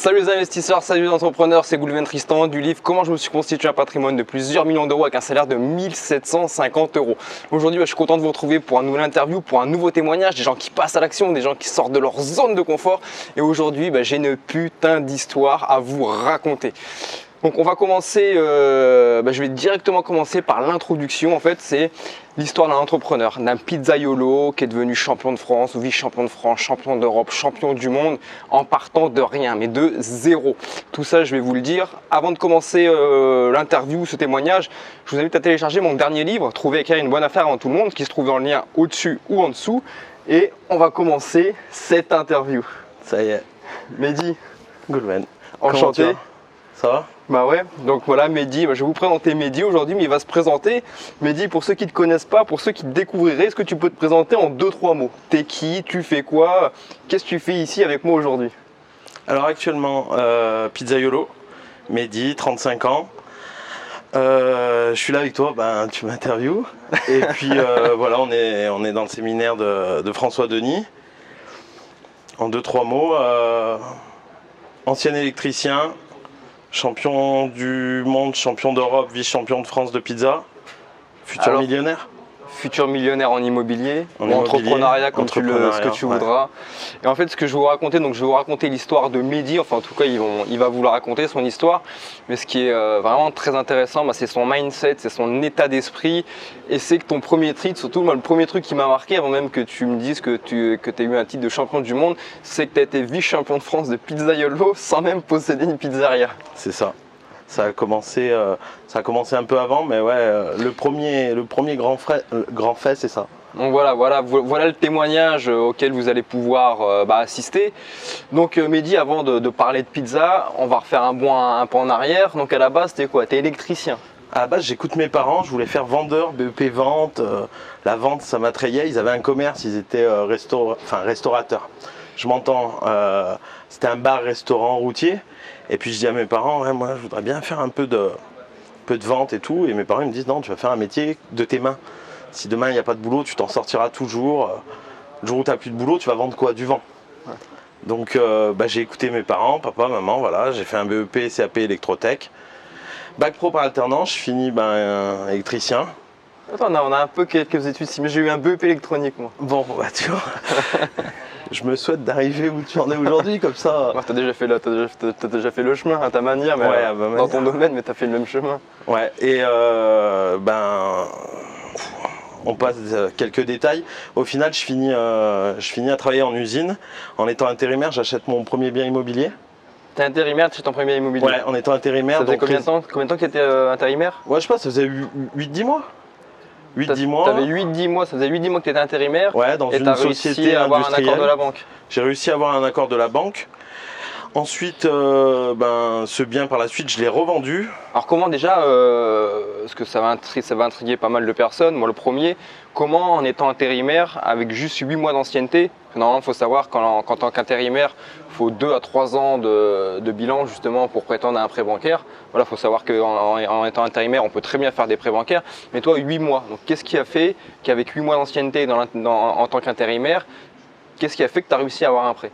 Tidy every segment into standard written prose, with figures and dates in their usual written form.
Salut les investisseurs, salut les entrepreneurs, c'est Goulven Tristan du livre Comment je me suis constitué un patrimoine de plusieurs millions d'euros avec un salaire de 1750 euros. Aujourd'hui, je suis content de vous retrouver pour une nouvelle interview, pour un nouveau témoignage, des gens qui passent à l'action, des gens qui sortent de leur zone de confort. Et aujourd'hui, j'ai une putain d'histoire à vous raconter. Donc on va commencer, je vais directement commencer par l'introduction. En fait, c'est l'histoire d'un entrepreneur, d'un pizzaiolo qui est devenu champion de France, vice-champion de France, champion d'Europe, champion du monde en partant de rien, mais de zéro. Tout ça, je vais vous le dire. Avant de commencer l'interview, ce témoignage, je vous invite à télécharger mon dernier livre, Trouver et créer une bonne affaire avant tout le monde, qui se trouve dans le lien au-dessus ou en dessous. Et on va commencer cette interview. Ça y est. Mehdi. Goulven. Enchanté. Ça va? Bah ouais, donc voilà Mehdi, je vais vous présenter Mehdi aujourd'hui, mais il va se présenter. Mehdi, pour ceux qui ne te connaissent pas, pour ceux qui te découvriraient, est-ce que tu peux te présenter en 2-3 mots? T'es qui? Tu fais quoi? Qu'est-ce que tu fais ici avec moi aujourd'hui? Alors actuellement, pizzaiolo, Mehdi, 35 ans. Je suis là avec toi, tu m'interviews. Et puis voilà, on est dans le séminaire de François Denis. En 2-3 mots, ancien électricien, champion du monde, champion d'Europe, vice-champion de France de pizza, futur millionnaire. Futur millionnaire en immobilier, ou entrepreneuriat comme ce que tu voudras. Et en fait, ce que je vais vous raconter, donc je vais vous raconter l'histoire de Mehdi, enfin en tout cas il va vous la raconter, son histoire. Mais ce qui est vraiment très intéressant, c'est son mindset, c'est son état d'esprit. Et c'est que ton premier trade, surtout le premier truc qui m'a marqué, avant même que tu me dises que tu as eu un titre de champion du monde, c'est que tu as été vice-champion de France de pizzaiolo sans même posséder une pizzeria. C'est ça. Ça a commencé un peu avant, mais ouais, le premier grand fait, c'est ça. Donc voilà le témoignage auquel vous allez pouvoir assister. Donc Mehdi, avant de parler de pizza, on va refaire un pas en arrière. Donc à la base, t'es quoi? T'es électricien? À la base, j'écoute mes parents, je voulais faire vendeur, BEP vente. La vente, ça m'attrayait. Ils avaient un commerce, ils étaient restaurateurs. Je m'entends, c'était un bar-restaurant routier. Et puis je dis à mes parents, ouais, moi je voudrais bien faire un peu de vente et tout. Et mes parents ils me disent, non, tu vas faire un métier de tes mains. Si demain il n'y a pas de boulot, tu t'en sortiras toujours. Le jour où tu n'as plus de boulot, tu vas vendre quoi? Du vent. Ouais. Donc j'ai écouté mes parents, papa, maman, voilà. J'ai fait un BEP, CAP électrotech. Bac pro par alternance, je finis électricien. Attends, on a un peu quelques études ici, mais j'ai eu un BEP électronique moi. Bon, tu vois. Je me souhaite d'arriver où tu en es aujourd'hui, comme ça. Ouais, t'as déjà fait le chemin à ta manière, mais ouais, dans ton domaine, mais t'as fait le même chemin. Ouais, et on passe quelques détails. Au final, je finis à travailler en usine. En étant intérimaire, j'achète mon premier bien immobilier. T'es intérimaire, tu achètes ton premier immobilier? Ouais, en étant intérimaire. Ça faisait combien de temps que tu étais intérimaire? Ouais, je sais pas, ça faisait 8-10 mois. 8-10 mois. T'avais 8-10 mois, ça faisait 8-10 mois que tu étais intérimaire. Ouais, dans une société à avoir industrielle. Un accord de la banque. J'ai réussi à avoir un accord de la banque. Ensuite, ce bien par la suite, je l'ai revendu. Alors comment déjà, parce que ça va intriguer pas mal de personnes, moi le premier, comment en étant intérimaire, avec juste 8 mois d'ancienneté, normalement il faut savoir qu'en tant qu'intérimaire, il faut 2 à 3 ans de bilan justement pour prétendre à un prêt bancaire. Voilà, il faut savoir qu'en étant intérimaire, on peut très bien faire des prêts bancaires, mais toi 8 mois, donc qu'est-ce qui a fait qu'avec 8 mois d'ancienneté en tant qu'intérimaire, qu'est-ce qui a fait que tu as réussi à avoir un prêt?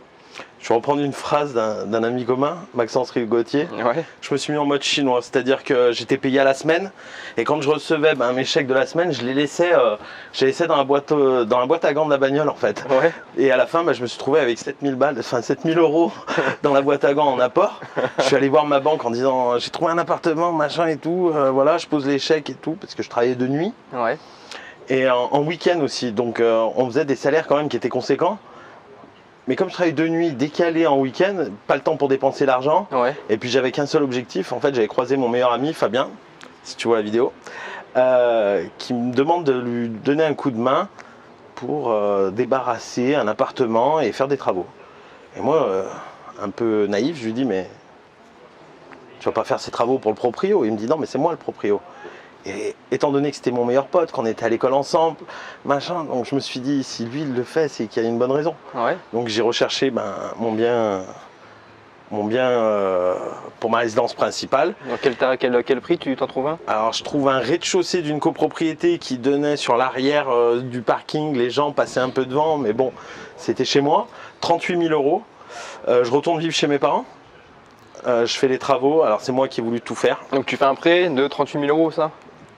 Je vais reprendre une phrase d'un ami commun, Maxence Rive-Gauthier. Ouais. Je me suis mis en mode chinois, c'est-à-dire que j'étais payé à la semaine et quand je recevais mes chèques de la semaine, je les laissais dans la boîte à gants de la bagnole en fait. Ouais. Et à la fin, je me suis trouvé avec 7000 euros dans la boîte à gants en apport. Je suis allé voir ma banque en disant j'ai trouvé un appartement, machin et tout, voilà, je pose les chèques et tout parce que je travaillais de nuit. Ouais. Et en week-end aussi, donc on faisait des salaires quand même qui étaient conséquents. Mais comme je travaillais de nuit, décalé en week-end, pas le temps pour dépenser l'argent. Ouais. Et puis j'avais qu'un seul objectif. En fait, j'avais croisé mon meilleur ami, Fabien, si tu vois la vidéo, qui me demande de lui donner un coup de main pour débarrasser un appartement et faire des travaux. Et moi, un peu naïf, je lui dis, mais tu vas pas faire ces travaux pour le proprio? Il me dit, non, mais c'est moi le proprio. Et étant donné que c'était mon meilleur pote, qu'on était à l'école ensemble, machin, donc je me suis dit, si lui il le fait, c'est qu'il y a une bonne raison. Ouais. Donc j'ai recherché mon bien pour ma résidence principale. Donc quel prix tu t'en trouves un? Alors je trouve un rez-de-chaussée d'une copropriété qui donnait sur l'arrière du parking, les gens passaient un peu devant, mais bon, c'était chez moi, 38 000 euros. Je retourne vivre chez mes parents. je fais les travaux. Alors c'est moi qui ai voulu tout faire. Donc tu fais un prêt de 38 000 euros, ça?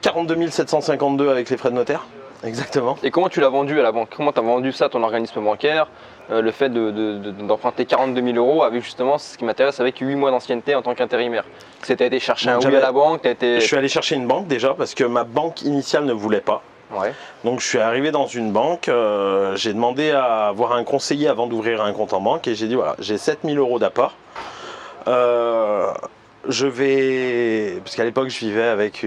42 752 avec les frais de notaire. Exactement. Et comment tu l'as vendu à la banque? Comment tu as vendu ça à ton organisme bancaire? Le fait d'emprunter 42 000 euros avec justement, ce qui m'intéresse, avec 8 mois d'ancienneté en tant qu'intérimaire. Tu as été chercher un oui à la banque? Je suis allé chercher une banque déjà parce que ma banque initiale ne voulait pas. Ouais. Donc je suis arrivé dans une banque, j'ai demandé à voir un conseiller avant d'ouvrir un compte en banque et j'ai dit voilà, j'ai 7 000 euros d'apport. Je vais, parce qu'à l'époque je vivais avec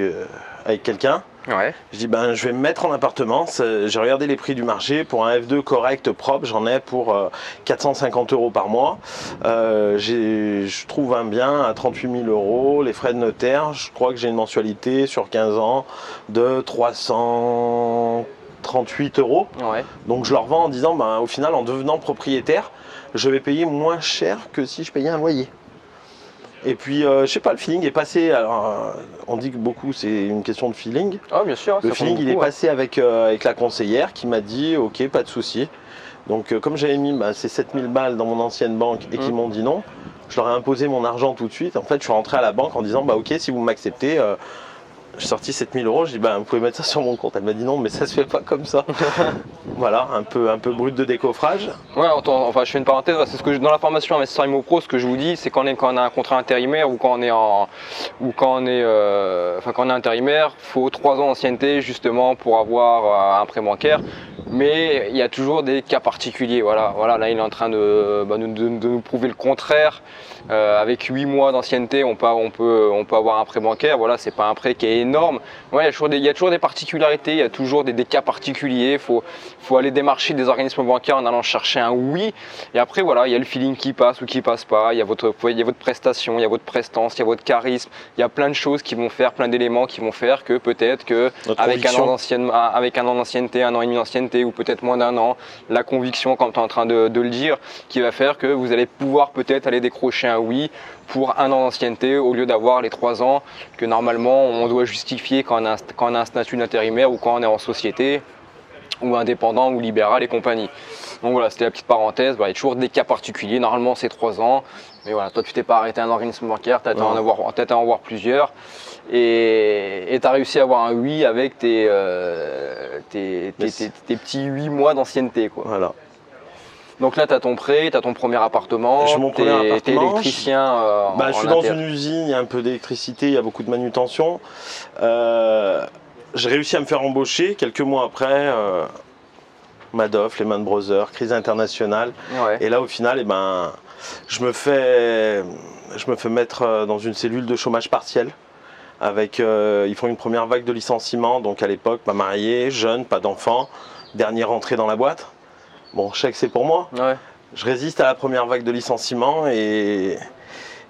quelqu'un. Ouais. Je dis ben je vais me mettre en appartement. J'ai regardé les prix du marché pour un F2 correct propre, j'en ai pour 450 euros par mois. Je trouve un bien à 38 000 euros, les frais de notaire. Je crois que j'ai une mensualité sur 15 ans de 338 euros. Ouais. Donc je leur vends en disant ben au final en devenant propriétaire, je vais payer moins cher que si je payais un loyer. Et puis, je sais pas, le feeling est passé. Alors, on dit que beaucoup, c'est une question de feeling. Ah, bien sûr. Le feeling, il est passé avec la conseillère qui m'a dit, ok, pas de souci. Donc, comme j'avais mis ces 7000 balles dans mon ancienne banque et qu'ils m'ont dit non, je leur ai imposé mon argent tout de suite. En fait, je suis rentré à la banque en disant, bah ok, si vous m'acceptez, j'ai sorti 7000 euros. Je dis, bah vous pouvez mettre ça sur mon compte. Elle m'a dit non, mais ça se fait pas comme ça. Voilà, un peu brut de décoffrage. Ouais, enfin, je fais une parenthèse. C'est ce que dans la formation Investisseur Immo Pro, ce que je vous dis, c'est quand on a un contrat intérimaire ou quand on est quand on est intérimaire, faut 3 ans d'ancienneté justement pour avoir un prêt bancaire. Mais il y a toujours des cas particuliers. Voilà, là, il est en train de nous prouver le contraire. Avec 8 mois d'ancienneté, on peut avoir un prêt bancaire. Voilà, c'est pas un prêt qui est énorme. Ouais, il y a toujours des particularités, il y a toujours des cas particuliers. Faut aller démarcher des organismes bancaires en allant chercher un oui. Et après, voilà, il y a le feeling qui passe ou qui passe pas. Il y a votre prestation, il y a votre prestance, il y a votre charisme. Il y a plein de choses qui vont faire, plein d'éléments qui vont faire que peut-être que avec un an d'ancienneté, 1 an et demi d'ancienneté ou peut-être moins d'1 an, la conviction, comme tu es en train de le dire, qui va faire que vous allez pouvoir peut-être aller décrocher un oui pour 1 an d'ancienneté au lieu d'avoir les 3 ans que normalement on doit justifier quand on a un statut d'intérimaire ou quand on est en société ou indépendant ou libéral et compagnie. Donc voilà, c'était la petite parenthèse. Il y a toujours des cas particuliers. Normalement, c'est 3 ans. Mais voilà, toi, tu t'es pas arrêté à un organisme bancaire, tu as à en voir plusieurs. Et tu as réussi à avoir un oui avec tes petits 8 mois d'ancienneté, quoi. Voilà. Donc là, tu as ton prêt, tu as ton premier appartement, j'ai mon premier appartement. Tu es électricien. Je suis dans une usine, il y a un peu d'électricité, il y a beaucoup de manutention. J'ai réussi à me faire embaucher. Quelques mois après, Madoff, Lehman Brothers, crise internationale. Ouais. Et là, au final, je me fais mettre dans une cellule de chômage partiel. Ils font une première vague de licenciements. Donc à l'époque, pas marié, jeune, pas d'enfant, dernière entrée dans la boîte. Bon, chèque, c'est pour moi. Ouais. Je résiste à la première vague de licenciements et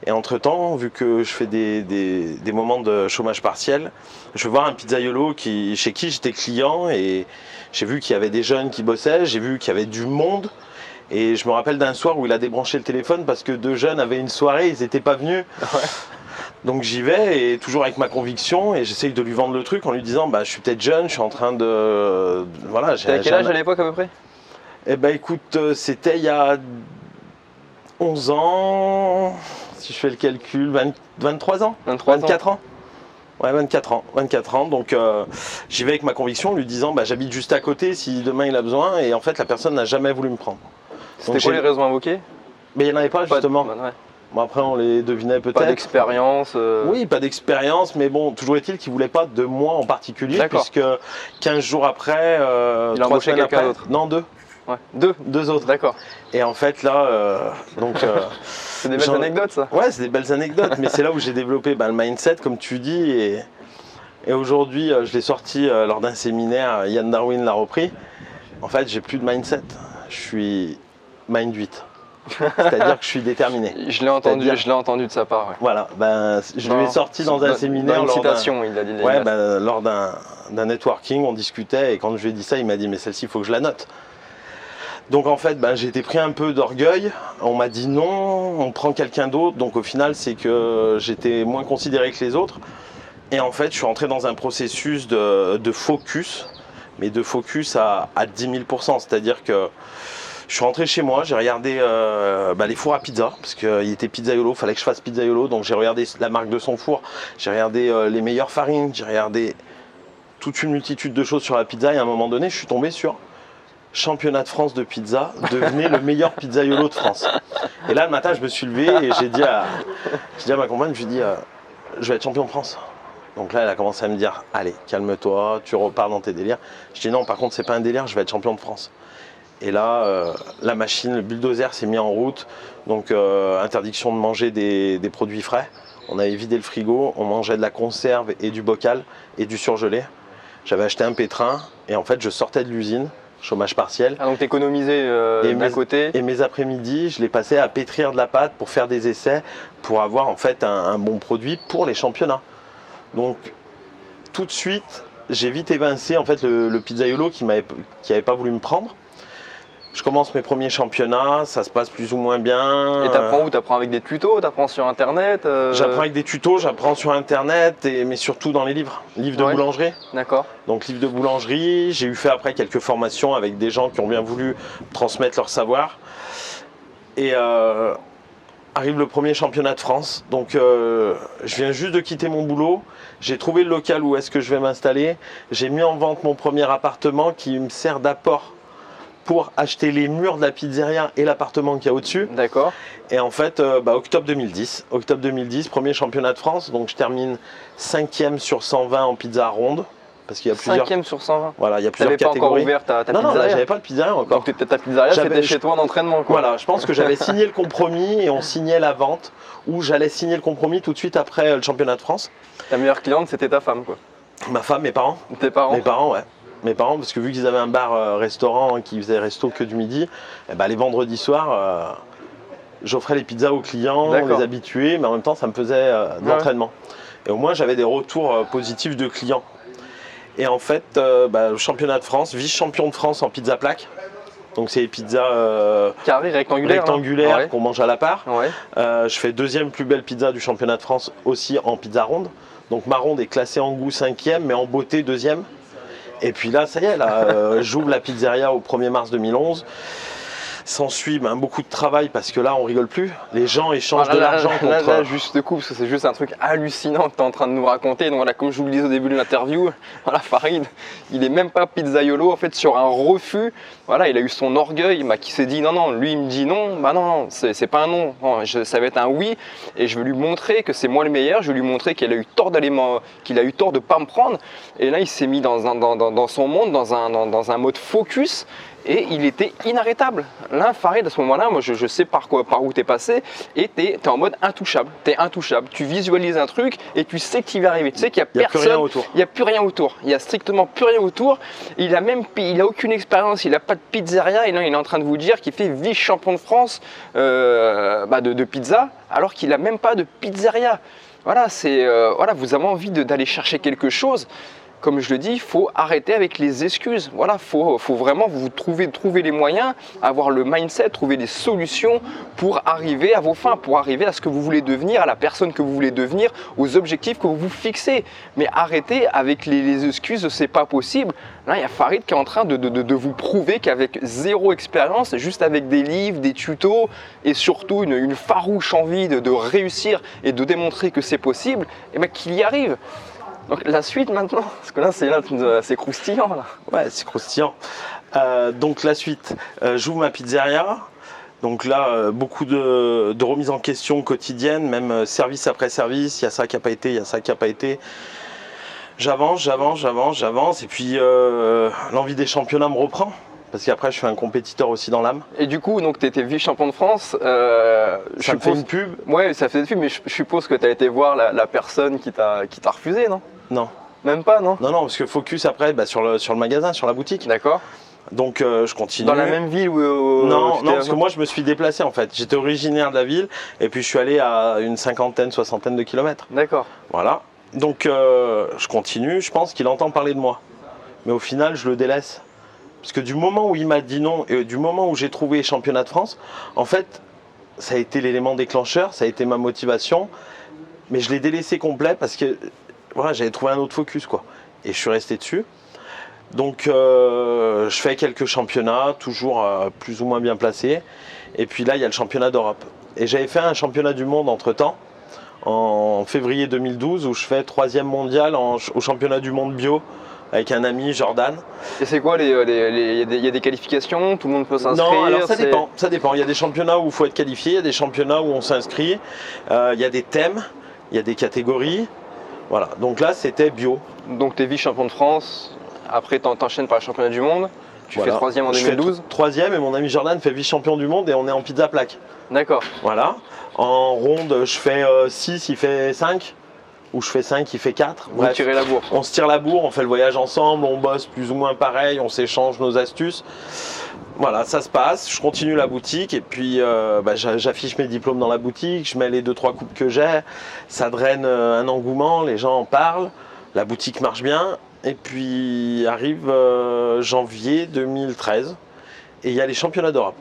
entre-temps, vu que je fais des moments de chômage partiel, je vais voir un pizzaiolo chez qui j'étais client et j'ai vu qu'il y avait des jeunes qui bossaient, j'ai vu qu'il y avait du monde et je me rappelle d'un soir où il a débranché le téléphone parce que 2 jeunes avaient une soirée, ils n'étaient pas venus. Ouais. Donc j'y vais et toujours avec ma conviction et j'essaye de lui vendre le truc en lui disant je suis peut-être jeune, je suis en train de... Voilà, T'as quel âge à l'époque à peu près? Eh ben écoute, c'était il y a 11 ans, si je fais le calcul, 23 ans 24 ans. Ouais, 24 ans. Donc j'y vais avec ma conviction en lui disant j'habite juste à côté si demain il a besoin et en fait la personne n'a jamais voulu me prendre. C'était quoi les raisons invoquées? Mais il n'y en avait pas justement. Ouais. Bon, après on les devinait peut-être. Pas d'expérience. Oui, pas d'expérience, mais bon, toujours est-il qu'il ne voulait pas de moi en particulier, puisque 15 jours après, il a embauché quelqu'un d'autre. Non, 2. Ouais. 2 autres. D'accord. Et en fait là, c'est des belles anecdotes ça. Ouais, c'est des belles anecdotes, mais c'est là où j'ai développé le mindset, comme tu dis, et aujourd'hui je l'ai sorti lors d'un séminaire, Yann Darwin l'a repris. En fait, j'ai plus de mindset, je suis mind 8. C'est-à-dire que je suis déterminé. Je l'ai entendu de sa part. Ouais. Voilà, je lui ai sorti dans un séminaire. Dans une citation, il a dit. Ouais, lors d'un networking, on discutait et quand je lui ai dit ça, il m'a dit mais celle-ci, il faut que je la note. Donc en fait, j'ai été pris un peu d'orgueil. On m'a dit non, on prend quelqu'un d'autre. Donc au final, c'est que j'étais moins considéré que les autres. Et en fait, je suis entré dans un processus de focus, mais de focus à 10 000 %. C'est-à-dire que Je suis rentré chez moi, j'ai regardé les fours à pizza, parce qu'il était pizzaiolo, il fallait que je fasse pizzaiolo, donc j'ai regardé la marque de son four, j'ai regardé les meilleures farines, j'ai regardé toute une multitude de choses sur la pizza, et à un moment donné, je suis tombé sur championnat de France de pizza, devenez le meilleur pizzaiolo de France. Et là, le matin, je me suis levé et j'ai dit à ma compagne, je lui ai dit, je vais être champion de France. Donc là, elle a commencé à me dire, allez, calme-toi, tu repars dans tes délires. Je dis non, par contre, c'est pas un délire, je vais être champion de France. Et là, la machine, le bulldozer s'est mis en route. Donc, interdiction de manger des produits frais. On avait vidé le frigo, on mangeait de la conserve et du bocal et du surgelé. J'avais acheté un pétrin et en fait, je sortais de l'usine. Chômage partiel. Ah, donc t'économisais d'un côté. Et mes après-midi, je les passais à pétrir de la pâte pour faire des essais, pour avoir en fait un bon produit pour les championnats. Donc tout de suite, j'ai vite évincé en fait le pizzaiolo qui avait pas voulu me prendre. Je commence mes premiers championnats, ça se passe plus ou moins bien. Et t'apprends où? T'apprends avec des tutos? T'apprends sur internet? J'apprends avec des tutos, j'apprends sur internet, mais surtout dans les livres de boulangerie. D'accord. Donc livres de boulangerie, j'ai eu fait après quelques formations avec des gens qui ont bien voulu transmettre leur savoir. Et arrive le premier championnat de France. Donc je viens juste de quitter mon boulot, j'ai trouvé le local où est-ce que je vais m'installer. J'ai mis en vente mon premier appartement qui me sert d'apport pour acheter les murs de la pizzeria et l'appartement qu'il y a au-dessus. D'accord. Et en fait, octobre 2010, premier championnat de France. Donc je termine 5e sur 120 en pizza ronde. Parce qu'il y a plusieurs... 5e sur 120. Voilà, il y a plusieurs catégories. T'avais pas encore ouvert ta pizzeria? Non, là, j'avais pas le pizzeria encore. Donc ta pizzeria, c'était chez toi en entraînement, quoi. Voilà, je pense que j'avais signé le compromis et on signait la vente, où j'allais signer le compromis tout de suite après le championnat de France. Ta meilleure cliente, c'était ta femme, quoi. Ma femme, mes parents. Tes parents? Mes parents, ouais. Mes parents, parce que vu qu'ils avaient un bar-restaurant qui faisait resto que du midi, les vendredis soirs, j'offrais les pizzas aux clients, on les habitués, mais en même temps, ça me faisait de l'entraînement. Et au moins, j'avais des retours positifs de clients. Et en fait, le championnat de France, vice-champion de France en pizza plaque. Donc c'est les pizzas carrées, rectangulaires qu'on mange à la part. Ouais. Je fais deuxième plus belle pizza du championnat de France aussi en pizza ronde. Donc ma ronde est classée en goût 5e, mais en beauté 2e. Et puis là, ça y est, j'ouvre la pizzeria au 1er mars 2011. S'ensuit beaucoup de travail parce que là, on rigole plus. Les gens échangent de l'argent contre... Là, juste coup, parce que c'est juste un truc hallucinant que tu es en train de nous raconter. Donc voilà, comme je vous le disais au début de l'interview, voilà, Farid, il est même pas pizzaiolo en fait sur un refus. Voilà, il a eu son orgueil qui s'est dit non, lui il me dit non, non, c'est pas un non, ça va être un oui. Et je vais lui montrer que c'est moi le meilleur. Je vais lui montrer qu'il a eu tort de pas me prendre. Et là, il s'est mis dans son monde, dans un mode focus. Et il était inarrêtable. Là, Farid, à ce moment-là, moi je sais par où t'es passé, et t'es en mode intouchable. T'es intouchable. Tu visualises un truc et tu sais qu'il va arriver. Tu sais qu'il n'y a personne. Il n'y a plus rien autour. Il n'y a strictement plus rien autour. Il a aucune expérience, il n'a pas de pizzeria. Et là, il est en train de vous dire qu'il fait vice-champion de France de pizza, alors qu'il n'a même pas de pizzeria. Voilà, vous avez envie d'aller chercher quelque chose. Comme je le dis, il faut arrêter avec les excuses. Voilà, faut vraiment vous trouver les moyens, avoir le mindset, trouver des solutions pour arriver à vos fins, pour arriver à ce que vous voulez devenir, à la personne que vous voulez devenir, aux objectifs que vous vous fixez. Mais arrêtez avec les excuses, c'est pas possible. Là, il y a Farid qui est en train de vous prouver qu'avec zéro expérience, juste avec des livres, des tutos et surtout une farouche envie de réussir et de démontrer que c'est possible, qu'il y arrive. Donc la suite maintenant, parce que là c'est croustillant là. Ouais, c'est croustillant. Donc la suite, j'ouvre ma pizzeria. Donc là, beaucoup de remises en question quotidiennes, même service après service. Il y a ça qui n'a pas été, il y a ça qui n'a pas été. J'avance. Et puis l'envie des championnats me reprend. Parce qu'après, je suis un compétiteur aussi dans l'âme. Et du coup, tu étais vice-champion de France. Ça me fait une pub. Ouais, ça fait une pub, mais je suppose que tu as été voir la personne qui t'a refusé, non? Non. Même pas, non? Non, parce que focus après sur le magasin, sur la boutique. D'accord. Donc je continue. Dans la même ville où Non, parce que moi je me suis déplacé en fait. J'étais originaire de la ville et puis je suis allé à une 50-60 de kilomètres. D'accord. Voilà. Donc je continue, je pense qu'il entend parler de moi. Mais au final, je le délaisse. Parce que du moment où il m'a dit non et du moment où j'ai trouvé championnat de France, en fait, ça a été l'élément déclencheur, ça a été ma motivation. Mais je l'ai délaissé complet parce que voilà, j'avais trouvé un autre focus, quoi. Et je suis resté dessus. Donc je fais quelques championnats, toujours plus ou moins bien placés. Et puis là, il y a le championnat d'Europe. Et j'avais fait un championnat du monde entre-temps, en février 2012, où je fais 3e mondial au championnat du monde bio avec un ami, Jordan. Et c'est quoi, il y a des qualifications, tout le monde peut s'inscrire? Non, alors ça dépend. Il y a des championnats où il faut être qualifié, il y a des championnats où on s'inscrit, il y a des thèmes, il y a des catégories. Voilà, donc là c'était bio. Donc tu es vice-champion de France, après t'enchaînes par le championnat du monde, tu fais 3e en 2012. 3e et mon ami Jordan fait vice-champion du monde et on est en pizza plaque. D'accord. Voilà, en ronde je fais 6, il fait 5. Ou je fais 5, il fait 4. Vous tirez la bourre. On se tire la bourre, on fait le voyage ensemble, on bosse plus ou moins pareil, on s'échange nos astuces. Voilà, ça se passe, je continue la boutique et puis j'affiche mes diplômes dans la boutique, je mets les 2-3 coupes que j'ai, ça draine un engouement, les gens en parlent, la boutique marche bien. Et puis arrive janvier 2013 et il y a les championnats d'Europe.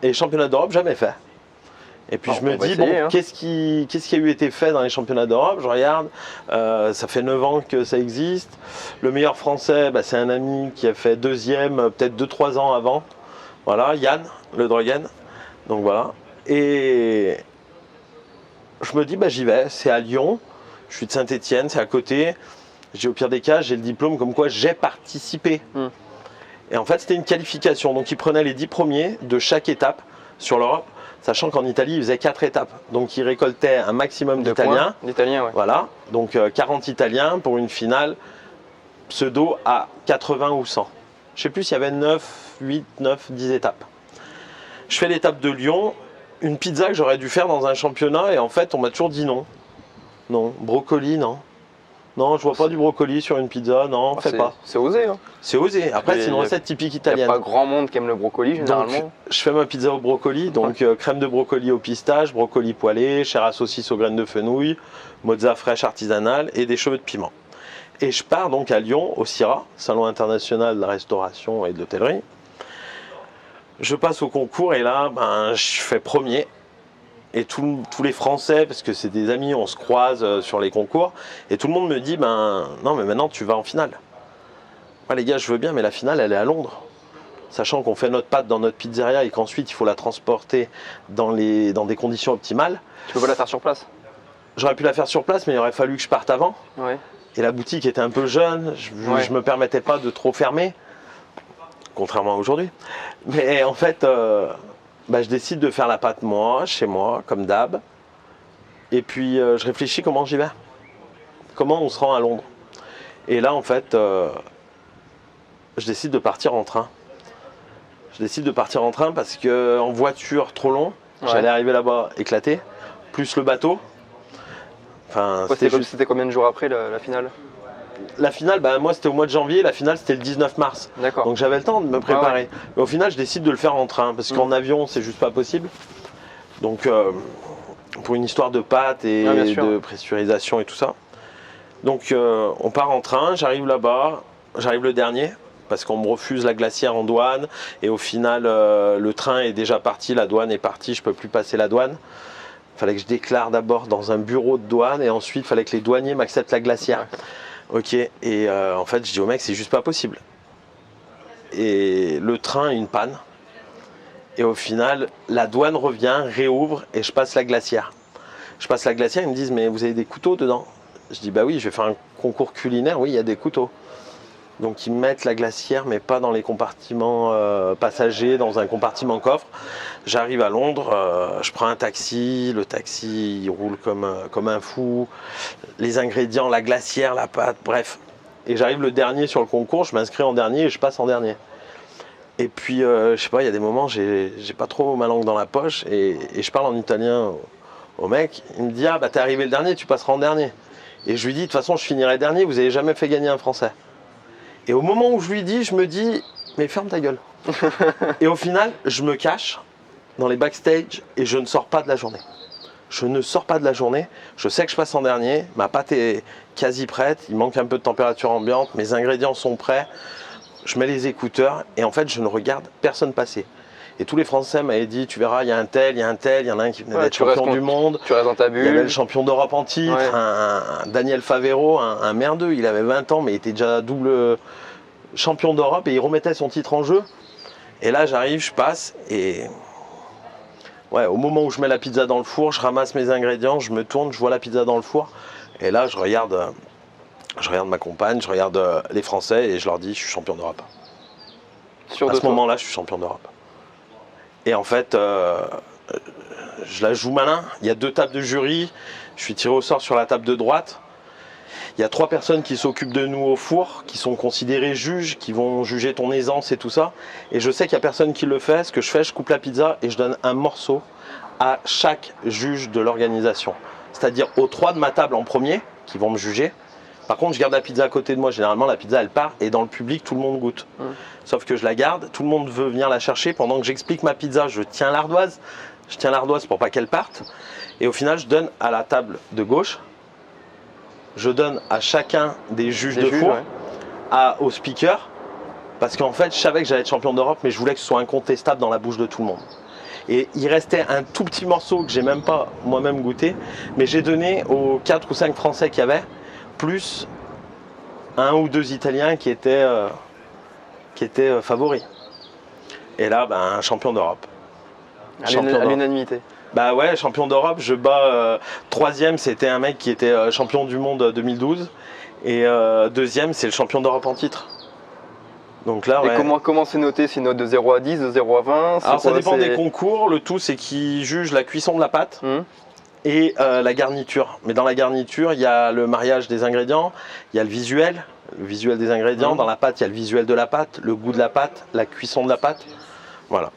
Et les championnats d'Europe, jamais fait. Et puis je me dis, qu'est-ce qui a eu été fait dans les championnats d'Europe? Je regarde, ça fait 9 ans que ça existe. Le meilleur français, c'est un ami qui a fait 2e, peut-être 2-3 ans avant. Voilà, Yann Le Dregen. Donc voilà. Et je me dis, j'y vais, c'est à Lyon. Je suis de Saint-Étienne, c'est à côté. Au pire des cas, j'ai le diplôme comme quoi j'ai participé. Et en fait, c'était une qualification. Donc ils prenaient les 10 premiers de chaque étape sur l'Europe. Sachant qu'en Italie, ils faisaient 4 étapes. Donc, ils récoltaient un maximum d'Italiens. Ouais. Voilà. Donc, 40 Italiens pour une finale pseudo à 80 ou 100. Je ne sais plus s'il y avait 9, 8, 9, 10 étapes. Je fais l'étape de Lyon. Une pizza que j'aurais dû faire dans un championnat. Et en fait, on m'a toujours dit non. Non. Brocoli, non. Non, je vois pas du brocoli sur une pizza. Non, fais pas. C'est osé. Hein. C'est osé. Après, c'est une recette typique italienne. Il n'y a pas grand monde qui aime le brocoli, généralement. Donc, je fais ma pizza au brocoli. Donc, crème de brocoli au pistache, brocoli poêlé, chair à saucisse aux graines de fenouil, mozza fraîche artisanale et des cheveux de piment. Et je pars donc à Lyon, au CIRA, Salon international de la restauration et de l'hôtellerie. Je passe au concours et là, je fais premier. Et tous les Français, parce que c'est des amis, on se croise sur les concours, et tout le monde me dit, non mais maintenant tu vas en finale. Ouais, les gars, je veux bien, mais la finale elle est à Londres. Sachant qu'on fait notre pâte dans notre pizzeria et qu'ensuite il faut la transporter dans des conditions optimales. Tu peux pas la faire sur place? J'aurais pu la faire sur place, mais il aurait fallu que je parte avant. Ouais. Et la boutique était un peu jeune, je me permettais pas de trop fermer, contrairement à aujourd'hui. Mais en fait... je décide de faire la pâte moi, chez moi, comme d'hab. Et puis je réfléchis comment j'y vais. Comment on se rend à Londres. Et là en fait, je décide de partir en train. Je décide de partir en train parce qu'en voiture trop long, j'allais arriver là-bas éclaté, plus le bateau. Enfin, c'était combien de jours après la finale? La finale, moi c'était au mois de janvier, la finale c'était le 19 mars. D'accord. Donc j'avais le temps de me préparer. Mais au final, je décide de le faire en train parce qu'en avion, c'est juste pas possible. Donc pour une histoire de pâte et de pressurisation et tout ça. Donc on part en train, j'arrive là-bas, j'arrive le dernier parce qu'on me refuse la glacière en douane et au final le train est déjà parti, la douane est partie, je peux plus passer la douane. Il fallait que je déclare d'abord dans un bureau de douane et ensuite il fallait que les douaniers m'acceptent la glacière. Ok, et en fait je dis au mec c'est juste pas possible. Et le train a une panne. Et au final, la douane revient, réouvre et je passe la glacière. Je passe la glacière, ils me disent mais vous avez des couteaux dedans? Je dis bah oui, je vais faire un concours culinaire, oui il y a des couteaux. Donc ils me mettent la glacière mais pas dans les compartiments passagers, dans un compartiment coffre. J'arrive à Londres, je prends un taxi, le taxi il roule comme un fou. Les ingrédients, la glacière, la pâte, bref. Et j'arrive le dernier sur le concours, je m'inscris en dernier et je passe en dernier. Et puis je sais pas, il y a des moments, j'ai pas trop ma langue dans la poche et je parle en italien au mec. Il me dit ah bah t'es arrivé le dernier, tu passeras en dernier. Et je lui dis de toute façon je finirai dernier, vous avez jamais fait gagner un Français. Et au moment où je lui dis, je me dis, mais ferme ta gueule. Et au final, je me cache dans les backstage et je ne sors pas de la journée. Je ne sors pas de la journée. Je sais que je passe en dernier. Ma pâte est quasi prête. Il manque un peu de température ambiante. Mes ingrédients sont prêts. Je mets les écouteurs et en fait, je ne regarde personne passer. Et tous les Français m'avaient dit, tu verras, il y a un tel, il y a un tel, il y en a un qui venait d'être champion du monde. Tu restes dans ta bulle. Il y avait le champion d'Europe en titre, un Daniel Favero, un merdeux. Il avait 20 ans, mais il était déjà double champion d'Europe et il remettait son titre en jeu. Et là, j'arrive, je passe et ouais, au moment où je mets la pizza dans le four, je ramasse mes ingrédients, je me tourne, je vois la pizza dans le four. Et là, je regarde ma compagne, je regarde les Français et je leur dis, je suis champion d'Europe. À ce moment-là, je suis champion d'Europe. Et en fait, je la joue malin. Il y a 2 tables de jury. Je suis tiré au sort sur la table de droite. Il y a 3 personnes qui s'occupent de nous au four, qui sont considérées juges, qui vont juger ton aisance et tout ça. Et je sais qu'il n'y a personne qui le fait. Ce que je fais, je coupe la pizza et je donne un morceau à chaque juge de l'organisation. C'est-à-dire aux 3 de ma table en premier, qui vont me juger. Par contre, je garde la pizza à côté de moi. Généralement, la pizza, elle part et dans le public, tout le monde goûte. Sauf que je la garde, tout le monde veut venir la chercher. Pendant que j'explique ma pizza, je tiens l'ardoise. Je tiens l'ardoise pour pas qu'elle parte. Et au final, je donne à la table de gauche. Je donne à chacun des juges de four, ouais. Au speaker. Parce qu'en fait, je savais que j'allais être champion d'Europe, mais je voulais que ce soit incontestable dans la bouche de tout le monde. Et il restait un tout petit morceau que j'ai même pas moi-même goûté. Mais j'ai donné aux 4 ou 5 Français qu'il y avait, plus 1 ou 2 Italiens qui étaient favoris. Et là, ben, champion d'Europe. À l'unanimité. Bah ouais, champion d'Europe, je bats 3e, c'était un mec qui était champion du monde 2012. Et 2e, c'est le champion d'Europe en titre. Donc là, et ouais. comment c'est noté? C'est une note de 0 à 10, de 0 à 20? Alors ça dépend des concours, le tout c'est qu'ils jugent la cuisson de la pâte. Et la garniture. Mais dans la garniture, il y a le mariage des ingrédients, il y a le visuel des ingrédients. Dans la pâte, il y a le visuel de la pâte, le goût de la pâte, la cuisson de la pâte. Voilà.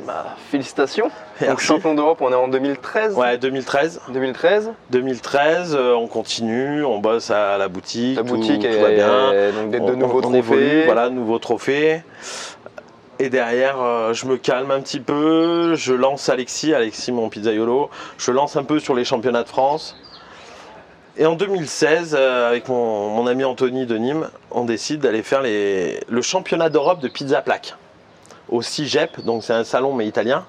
Bah, félicitations. Merci. Donc champion d'Europe, on est en 2013. Ouais, 2013. 2013, on continue, on bosse à la boutique. La boutique, tout va bien. Donc de nouveaux trophées. Évolue, voilà, nouveaux trophées. Et derrière, je me calme un petit peu, je lance Alexis mon pizzaiolo, je lance un peu sur les championnats de France. Et en 2016, avec mon ami Anthony de Nîmes, on décide d'aller faire le championnat d'Europe de pizza plaque au CIGEP, donc c'est un salon mais italien,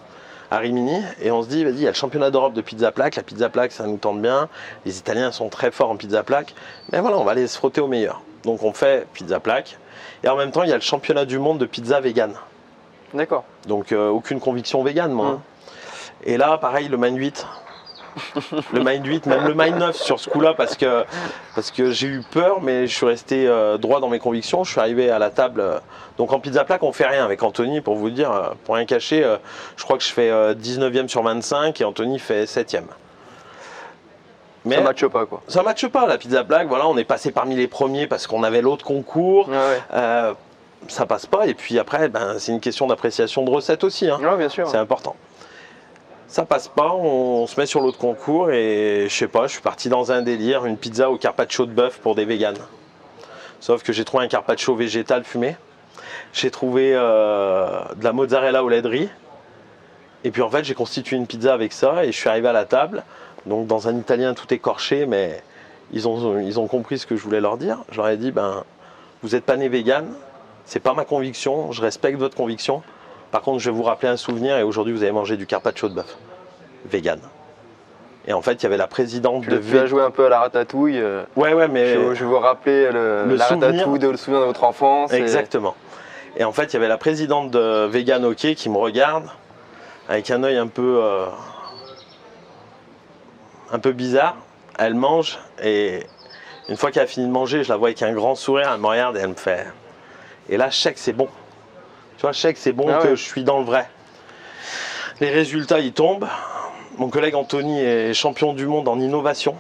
à Rimini. Et on se dit, vas-y, il y a le championnat d'Europe de pizza plaque, la pizza plaque ça nous tente bien, les Italiens sont très forts en pizza plaque, mais voilà, on va aller se frotter au meilleur. Donc on fait pizza plaque, et en même temps il y a le championnat du monde de pizza vegan. D'accord. Donc aucune conviction vegan moi. Et là pareil le Mind 8. Le Mind 8, même le Mind 9 sur ce coup-là parce que j'ai eu peur mais je suis resté droit dans mes convictions. Je suis arrivé à la table. Donc en pizza plaque on fait rien avec Anthony pour vous dire, pour rien cacher, je crois que je fais 19e sur 25 et Anthony fait 7e. Mais ça matche pas quoi. Ça matche pas la pizza plaque, voilà, on est passé parmi les premiers parce qu'on avait l'autre concours. Ça passe pas et puis après c'est une question d'appréciation de recettes aussi hein. Bien sûr. C'est important. Ça passe pas, on se met sur l'autre concours et je sais pas, je suis parti dans un délire, une pizza au carpaccio de bœuf pour des véganes. Sauf que j'ai trouvé un carpaccio végétal fumé, j'ai trouvé de la mozzarella au lait de riz et puis en fait j'ai constitué une pizza avec ça et je suis arrivé à la table, donc dans un italien tout écorché mais ils ont compris ce que je voulais leur dire. Je leur ai dit vous n'êtes pas né végane. C'est pas ma conviction, je respecte votre conviction. Par contre, je vais vous rappeler un souvenir et aujourd'hui, vous avez mangé du carpaccio de bœuf, vegan. Et en fait, il y avait la présidente de... Tu as joué un peu à la ratatouille. Ouais, mais... Je vais vous rappeler la ratatouille, le souvenir de votre enfance. Exactement. Et en fait, il y avait la présidente de Vegan OK qui me regarde avec un œil un peu bizarre. Elle mange et une fois qu'elle a fini de manger, je la vois avec un grand sourire, elle me regarde et elle me fait... Et là, je sais que c'est bon. Tu vois, je sais que c'est bon, que je suis dans le vrai. Les résultats, ils tombent. Mon collègue Anthony est champion du monde en innovation.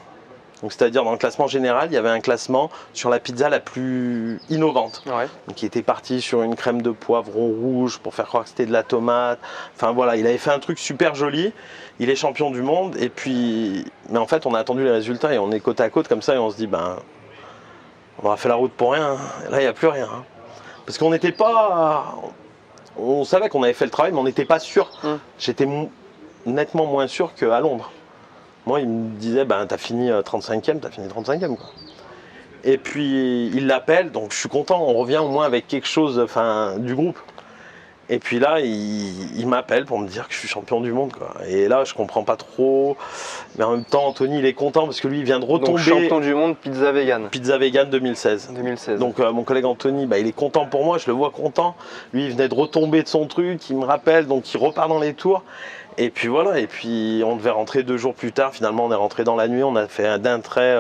Donc, c'est-à-dire dans le classement général, il y avait un classement sur la pizza la plus innovante. Donc, il était parti sur une crème de poivron rouge pour faire croire que c'était de la tomate. Enfin voilà, il avait fait un truc super joli. Il est champion du monde. Et puis, mais en fait, on a attendu les résultats et on est côte à côte comme ça et on se dit, on aura fait la route pour rien. Et là, il n'y a plus rien. Parce qu'on n'était pas... On savait qu'on avait fait le travail, mais on n'était pas sûr. J'étais nettement moins sûr qu'à Londres. Moi, il me disait, t'as fini 35e, t'as fini 35e. Quoi. Et puis, il l'appelle, donc je suis content, on revient au moins avec quelque chose du groupe. Et puis là, il m'appelle pour me dire que je suis champion du monde, quoi. Et là, je comprends pas trop. Mais en même temps, Anthony, il est content parce que lui, il vient de retomber. Donc champion du monde pizza vegan. Pizza vegan 2016. 2016. Donc mon collègue Anthony, il est content pour moi, je le vois content. Lui, il venait de retomber de son truc, il me rappelle, donc il repart dans les tours. Et puis voilà, et puis on devait rentrer 2 jours plus tard. Finalement, on est rentré dans la nuit, on a fait d'un trait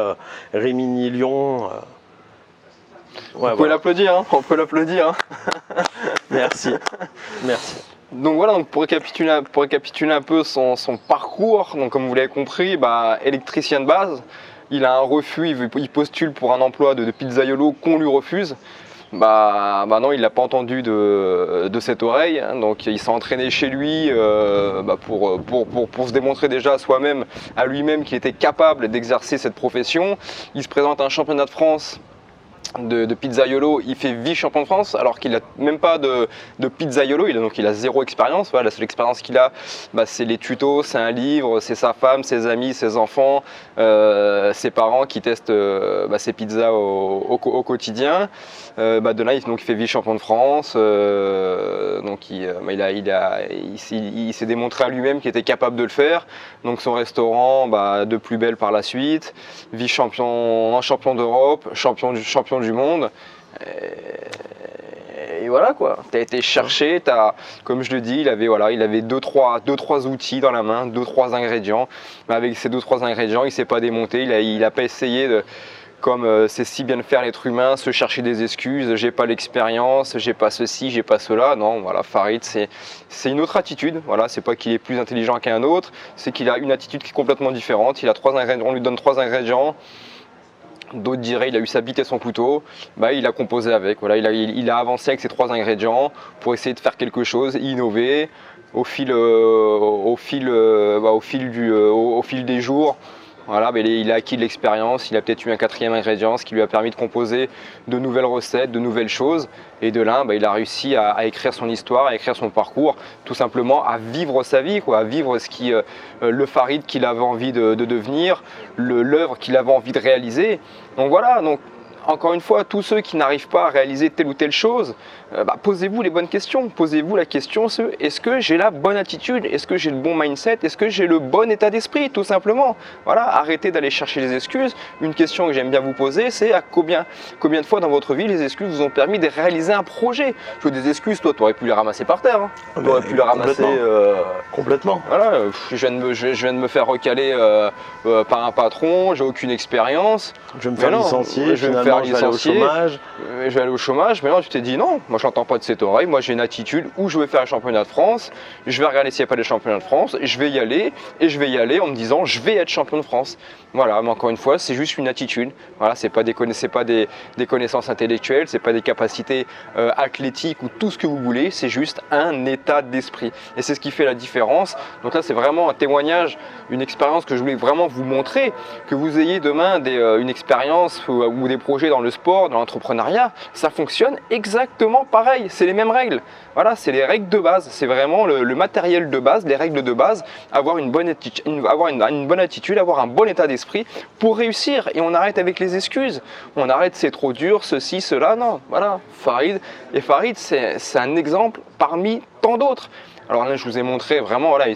Rimini-Lyon. Ouais, on peut l'applaudir, hein. On peut l'applaudir. Hein. Merci. Merci. Donc voilà, donc pour récapituler un peu son parcours, donc comme vous l'avez compris, électricien de base, il a un refus, il postule pour un emploi de pizzaiolo qu'on lui refuse. Non, il l'a pas entendu de cette oreille, hein. Donc il s'est entraîné chez lui pour se démontrer déjà à soi-même, à lui-même qu'il était capable d'exercer cette profession. Il se présente à un championnat de France de pizzaiolo, il fait vice-champion de France alors qu'il n'a même pas de pizzaiolo, il a 0 expérience. Voilà, la seule expérience qu'il a, c'est les tutos, c'est un livre, c'est sa femme, ses amis, ses enfants, ses parents qui testent ses pizzas au quotidien. De là, il fait vice-champion de France, donc il s'est démontré à lui-même qu'il était capable de le faire. Donc son restaurant, de plus belle par la suite, vice-champion, champion d'Europe, champion du monde. Et voilà quoi, tu as été cherché, comme je le dis, il avait 2-3 outils dans la main, 2-3 ingrédients. Mais avec ces 2-3 ingrédients, il ne s'est pas démonté, il n'a pas essayé de, comme c'est si bien de faire l'être humain, se chercher des excuses, j'ai pas l'expérience, j'ai pas ceci, j'ai pas cela. Non, voilà, Farid, c'est une autre attitude. Voilà, c'est pas qu'il est plus intelligent qu'un autre, c'est qu'il a une attitude qui est complètement différente. Il a 3 ingrédients, on lui donne 3 ingrédients. D'autres diraient il a eu sa bite et son couteau, il a composé avec. Voilà, il a avancé avec ces 3 ingrédients pour essayer de faire quelque chose, innover au fil des jours. Voilà, il a acquis de l'expérience, il a peut-être eu un 4e ingrédient, ce qui lui a permis de composer de nouvelles recettes, de nouvelles choses. Et de là, il a réussi à écrire son histoire, à écrire son parcours, tout simplement à vivre sa vie, à vivre le Farid qu'il avait envie de devenir, l'œuvre qu'il avait envie de réaliser. Donc voilà, encore une fois, tous ceux qui n'arrivent pas à réaliser telle ou telle chose, posez-vous les bonnes questions. Posez-vous la question, est-ce que j'ai la bonne attitude? Est-ce que j'ai le bon mindset? Est-ce que j'ai le bon état d'esprit? Tout simplement. Voilà, arrêtez d'aller chercher les excuses. Une question que j'aime bien vous poser, c'est à combien de fois dans votre vie les excuses vous ont permis de réaliser un projet? Je veux des excuses, toi, tu aurais pu les ramasser par terre. Hein. Tu aurais pu les ramasser. Complètement. Voilà, je viens de me faire recaler par un patron, j'ai aucune expérience. Je vais me faire licencier, je vais aller au chômage. Je vais aller au chômage, mais non, tu t'es dit non, moi je n'entends pas de cette oreille, moi j'ai une attitude où je vais faire les championnats de France, je vais regarder s'il n'y a pas les championnats de France, je vais y aller, et je vais y aller en me disant je vais être champion de France. Voilà, mais encore une fois, c'est juste une attitude. Voilà, c'est pas des connaissances intellectuelles, c'est pas des capacités athlétiques ou tout ce que vous voulez, c'est juste un état d'esprit. Et c'est ce qui fait la différence. Donc là, c'est vraiment un témoignage, une expérience que je voulais vraiment vous montrer, que vous ayez demain une expérience ou des projets dans le sport, dans l'entrepreneuriat, ça fonctionne exactement pareil, c'est les mêmes règles. Voilà, c'est les règles de base, c'est vraiment le matériel de base, les règles de base, avoir une bonne attitude, avoir un bon état d'esprit pour réussir. Et on arrête avec les excuses, on arrête c'est trop dur, ceci, cela, non. Voilà, Farid, c'est un exemple parmi tant d'autres. Alors là, je vous ai montré vraiment, voilà,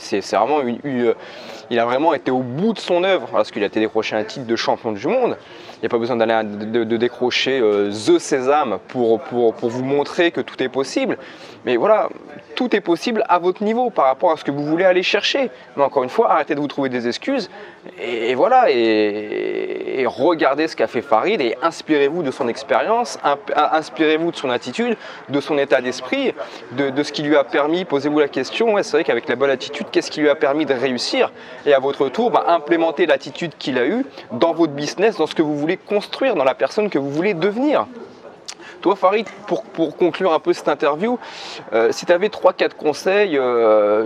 il a vraiment été au bout de son œuvre, parce qu'il a été décroché un titre de champion du monde. Il n'y a pas besoin d'aller de décrocher The Sésame pour vous montrer que tout est possible. Mais voilà, tout est possible à votre niveau par rapport à ce que vous voulez aller chercher. Mais encore une fois, arrêtez de vous trouver des excuses. Et voilà, et regardez ce qu'a fait Farid et inspirez-vous de son expérience, inspirez-vous de son attitude, de son état d'esprit, de ce qui lui a permis, posez-vous la question, ouais, c'est vrai qu'avec la bonne attitude, qu'est-ce qui lui a permis de réussir? Et à votre tour, implémentez l'attitude qu'il a eue dans votre business, dans ce que vous voulez construire, dans la personne que vous voulez devenir. Toi Farid, pour conclure un peu cette interview, si tu avais 3-4 conseils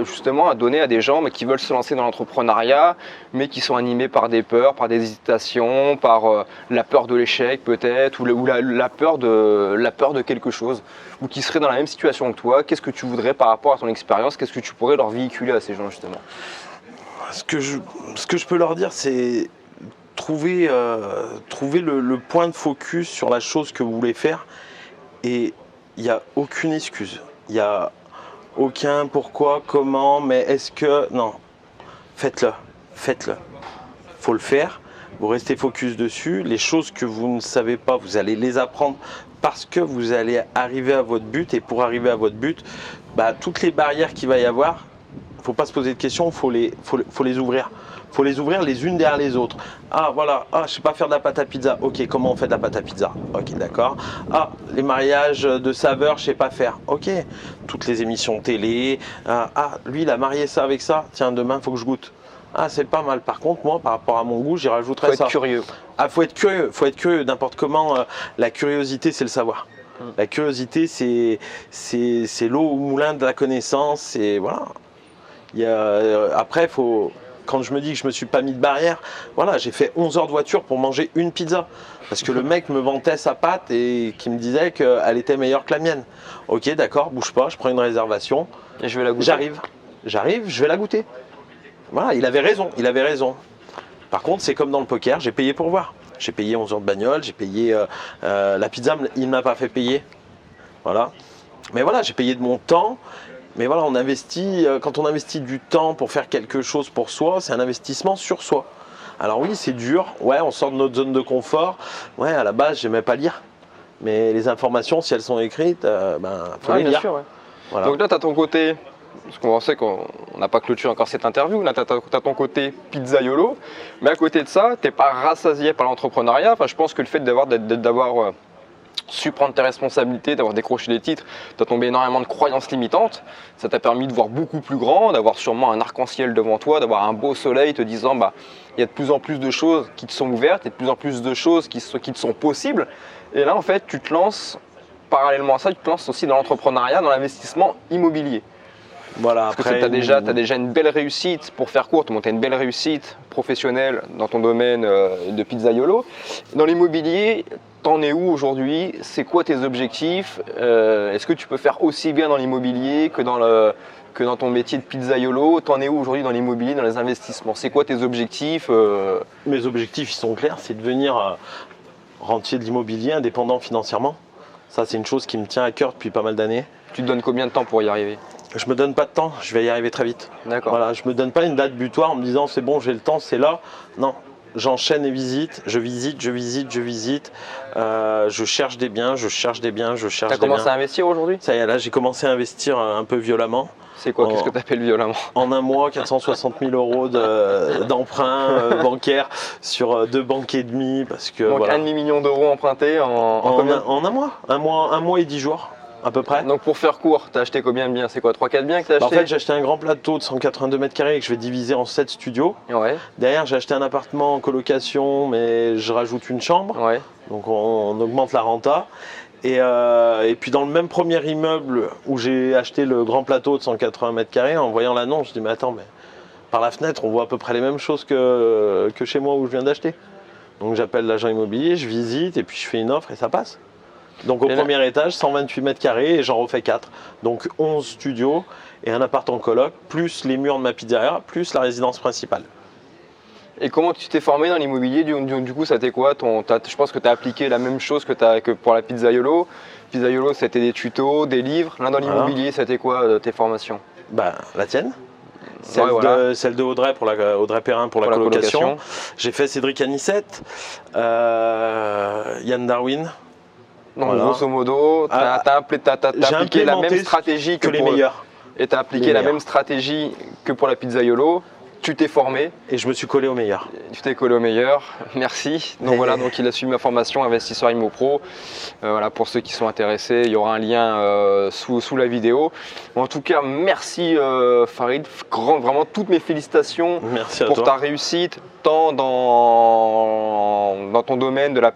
justement à donner à des gens qui veulent se lancer dans l'entrepreneuriat, mais qui sont animés par des peurs, par des hésitations, par la peur de l'échec peut-être, ou la peur de quelque chose, ou qui seraient dans la même situation que toi, qu'est-ce que tu voudrais par rapport à ton expérience, qu'est-ce que tu pourrais leur véhiculer à ces gens justement? Ce que je peux leur dire, c'est trouver le point de focus sur la chose que vous voulez faire, et il n'y a aucune excuse. aucun pourquoi, comment, mais est-ce que... Non, faites-le, faites-le. Faut le faire, vous restez focus dessus. Les choses que vous ne savez pas, vous allez les apprendre parce que vous allez arriver à votre but. Et pour arriver à votre but, toutes les barrières qu'il va y avoir, il ne faut pas se poser de questions, faut les ouvrir. Il faut les ouvrir les unes derrière les autres. Ah voilà, je ne sais pas faire de la pâte à pizza. Ok, comment on fait de la pâte à pizza? Ok, d'accord. Ah, les mariages de saveurs, je ne sais pas faire. Ok, toutes les émissions télé. Lui, il a marié ça avec ça. Tiens, demain, il faut que je goûte. Ah, c'est pas mal. Par contre, moi, par rapport à mon goût, j'y rajouterais ça. Faut être curieux. Ah, faut être curieux. Faut être curieux. N'importe comment, la curiosité, c'est le savoir. La curiosité, c'est l'eau au moulin de la connaissance. Et voilà. Après, quand je me dis que je me suis pas mis de barrière, voilà, j'ai fait 11 heures de voiture pour manger une pizza. Parce que le mec me vantait sa pâte et qui me disait qu'elle était meilleure que la mienne. Ok, d'accord, bouge pas, je prends une réservation. Et je vais la goûter. J'arrive, je vais la goûter. Voilà, il avait raison. Par contre, c'est comme dans le poker, j'ai payé pour voir. J'ai payé 11 heures de bagnole, j'ai payé la pizza, il ne m'a pas fait payer. Voilà. Mais voilà, j'ai payé de mon temps. Mais voilà, quand on investit du temps pour faire quelque chose pour soi, c'est un investissement sur soi. Alors oui, c'est dur. Ouais, on sort de notre zone de confort. Ouais, à la base, j'aimais pas lire. Mais les informations, si elles sont écrites, faut les bien lire. sûr, ouais. Voilà. Donc là, tu as ton côté, parce qu'on sait qu'on n'a pas clôturé encore cette interview, là, tu as ton côté pizzaiolo. Mais à côté de ça, tu n'es pas rassasié par l'entrepreneuriat. Enfin, je pense que le fait d'avoir su prendre tes responsabilités, d'avoir décroché des titres, tu as tombé énormément de croyances limitantes. Ça t'a permis de voir beaucoup plus grand, d'avoir sûrement un arc-en-ciel devant toi, d'avoir un beau soleil te disant il y a de plus en plus de choses qui te sont ouvertes, il y a de plus en plus de choses qui te sont possibles. Et là, en fait, tu te lances, parallèlement à ça, tu te lances aussi dans l'entrepreneuriat, dans l'investissement immobilier. Voilà, Parce que tu as déjà une belle réussite, pour faire court, tu as une belle réussite professionnelle dans ton domaine de pizzaiolo. Dans l'immobilier, t'en es où aujourd'hui? C'est quoi tes objectifs? Est-ce que tu peux faire aussi bien dans l'immobilier que dans ton métier de pizzaiolo? T'en es où aujourd'hui dans l'immobilier, dans les investissements? C'est quoi tes objectifs? Mes objectifs, ils sont clairs, c'est devenir rentier de l'immobilier, indépendant financièrement. Ça, c'est une chose qui me tient à cœur depuis pas mal d'années. Tu te donnes combien de temps pour y arriver? Je me donne pas de temps, je vais y arriver très vite. D'accord. Voilà, je me donne pas une date butoir en me disant c'est bon, j'ai le temps, c'est là. Non, j'enchaîne les visites, je visite. Je cherche des biens. T'as commencé à investir aujourd'hui? Ça y est, là, j'ai commencé à investir un peu violemment. C'est quoi? Qu'est-ce que tu appelles violemment? En un mois, 460 000 euros d'emprunt bancaire sur 2 banques et demi. Parce que, donc, voilà. 1,5 million d'euros empruntés en combien? En un mois et 10 jours. À peu près. Donc pour faire court, tu as acheté combien de biens? C'est quoi, 3-4 biens que tu as acheté? En fait, j'ai acheté un grand plateau de 182 mètres carrés que je vais diviser en 7 studios. Ouais. Derrière, j'ai acheté un appartement en colocation, mais je rajoute une chambre. Ouais. Donc on augmente la renta. Et puis dans le même premier immeuble où j'ai acheté le grand plateau de 180 mètres carrés, en voyant l'annonce, je dis mais attends, mais par la fenêtre, on voit à peu près les mêmes choses que chez moi où je viens d'acheter. Donc j'appelle l'agent immobilier, je visite et puis je fais une offre et ça passe. Donc au premier étage, 128 mètres carrés et j'en refais 4. Donc 11 studios et un appart en coloc, plus les murs de ma pizzeria, plus la résidence principale. Et comment tu t'es formé dans l'immobilier? Du coup, ça t'est quoi je pense que tu as appliqué la même chose que pour la pizzaiolo. Pizzaiolo, c'était des tutos, des livres. Là, dans l'immobilier, c'était quoi tes formations? La tienne. Celle de Audrey, Audrey Perrin pour la colocation. J'ai fait Cédric Anissette, Yann Darwin. Donc grosso modo, tu as appliqué la même stratégie que les meilleurs. Et tu as appliqué la même stratégie que pour la pizzaiolo. Tu t'es formé. Et je me suis collé au meilleur. Tu t'es collé au meilleur, merci. Donc voilà, donc il a suivi ma formation investisseur Immo Pro. Voilà, pour ceux qui sont intéressés, il y aura un lien sous la vidéo. En tout cas, merci Farid, vraiment toutes mes félicitations pour ta réussite, tant dans ton domaine de la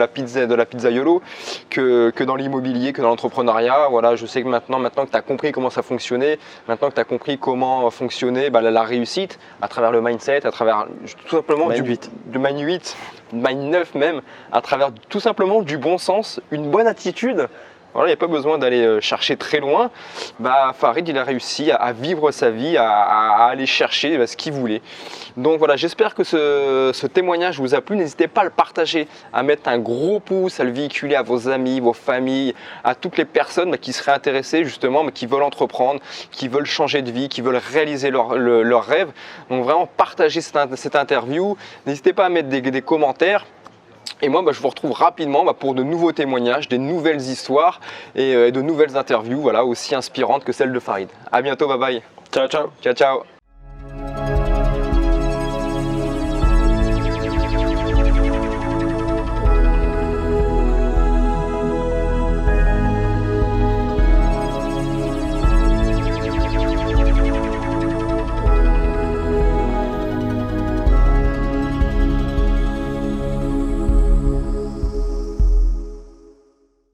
pizzaiolo que dans l'immobilier, que dans l'entrepreneuriat. Voilà, je sais que maintenant que tu as compris comment ça fonctionnait, maintenant que tu as compris comment fonctionnait la réussite, à travers le mindset, à travers tout simplement Mind 8, Mind 9 même, à travers tout simplement du bon sens, une bonne attitude, Voilà, il n'y a pas besoin d'aller chercher très loin. Farid, il a réussi à vivre sa vie, à aller chercher ce qu'il voulait. Donc voilà, j'espère que ce témoignage vous a plu. N'hésitez pas à le partager, à mettre un gros pouce, à le véhiculer à vos amis, vos familles, à toutes les personnes qui seraient intéressées justement, mais qui veulent entreprendre, qui veulent changer de vie, qui veulent réaliser leurs rêves. Donc vraiment, partagez cette interview. N'hésitez pas à mettre des commentaires. Et moi, je vous retrouve rapidement pour de nouveaux témoignages, des nouvelles histoires et de nouvelles interviews aussi inspirantes que celle de Farid. A bientôt, bye bye. Ciao, ciao. Ciao, ciao.